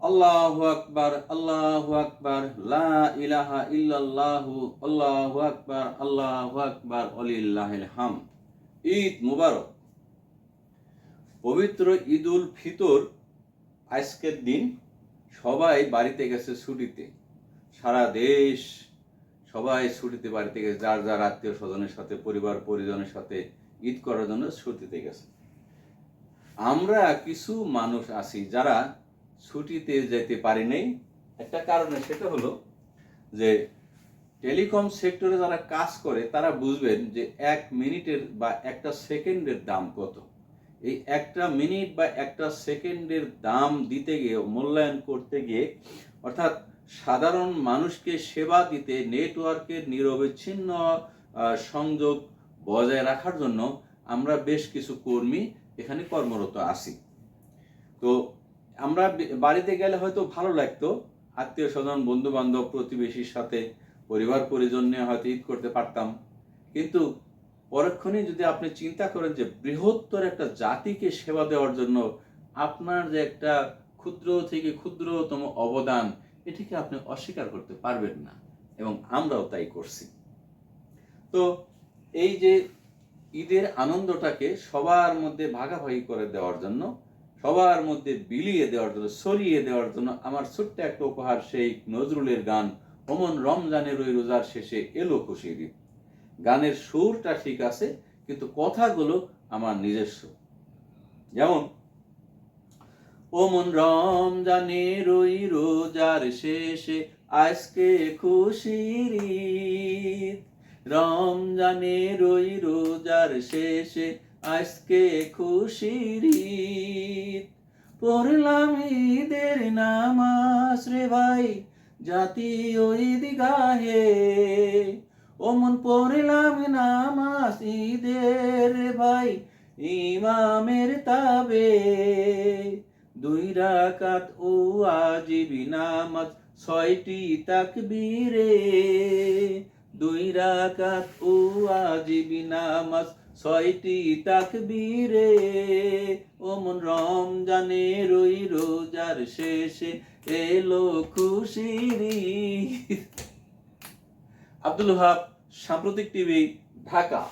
আল্লাহু আকবার, আল্লাহু আকবার, লা ইলাহা ইল্লাল্লাহু, আল্লাহু আকবার, আল্লাহু আকবার, ওয়ালিল্লাহিল হামদ। ঈদ মুবারক। পবিত্র ঈদুল ফিতর আজকের দিন সবাই বাড়িতে গেছে ছুটিতে। সারা দেশ সবাই ছুটিতে বাড়িতে গেছে, যার যার আত্মীয় স্বজনের সাথে, পরিবার পরিজনের সাথে ঈদ করার জন্য ছুটিতে গেছে। আমরা কিছু মানুষ আছি যারা ছুটিতে যেতে পারি নাই। একটা কারণে সেটা হলো যে টেলিকম সেক্টরে যারা কাজ করে তারা বুঝবেন যে 1 মিনিটের বা একটা সেকেন্ডের দাম কত। এই একটা মিনিট বা একটা সেকেন্ডের দাম দিতে গিয়ে, মূল্যায়ন করতে গিয়ে, অর্থাৎ সাধারণ মানুষকে সেবা দিতে নেটওয়ার্কের নিরবিচ্ছিন্ন সংযোগ বজায় রাখার জন্য আমরা বেশ কিছু কর্মী এখানে কর্মরত আছি। তো আমরা বাড়িতে গেলে হয়তো ভালো লাগতো, আত্মীয় স্বজন, বন্ধু বান্ধব, প্রতিবেশীর সাথে, পরিবার পরিজন নিয়ে হয়তো ঈদ করতে পারতাম। কিন্তু পরক্ষণে যদি আপনি চিন্তা করেন যে বৃহত্তর একটা জাতিকে সেবা দেওয়ার জন্য আপনার যে একটা ক্ষুদ্র থেকে ক্ষুদ্রতম অবদান, এটিকে আপনি অস্বীকার করতে পারবেন না, এবং আমরাও তাই করছি। তো এই যে ঈদের আনন্দটাকে সবার মধ্যে ভাগাভাগি করে দেওয়ার জন্য, সবার মধ্যে বিলিয়ে দেওয়ার জন্য, ছড়িয়ে দেওয়ার জন্য আমার ছোট্ট একটা উপহার, সেই নজরুলের গান, ওমন রমজানের ওই রোজার শেষে এলো খুশির ঈদ। গানের সুরটা ঠিক আছে, কিন্তু কথাগুলো আমার নিজস্ব। যেমন, ওমন রমজানের ওই রোজার শেষে আজকে খুশির ঈদ, রমজানের ওই রোজার শেষে আজকে খুশির ঈদ, পড়লাম ঈদের নামাজ রে ভাই জাতীয় ঈদগাহে, ওমন পড়লাম নামাজ ঈদের ভাই ইমামের তাবে, 2 রাকাত ও ওয়াজিবি নামাজ 6টি তাকবীরে, 2 রাকাত ও ওয়াজিবি নামাজ 6টি তাকবীরে, ওমন রমজানের ওই রোজার শেষে এলো খুশির ঈদ। আব্দুল ওহাব, সাম্প্রতিক টিভি, ঢাকা।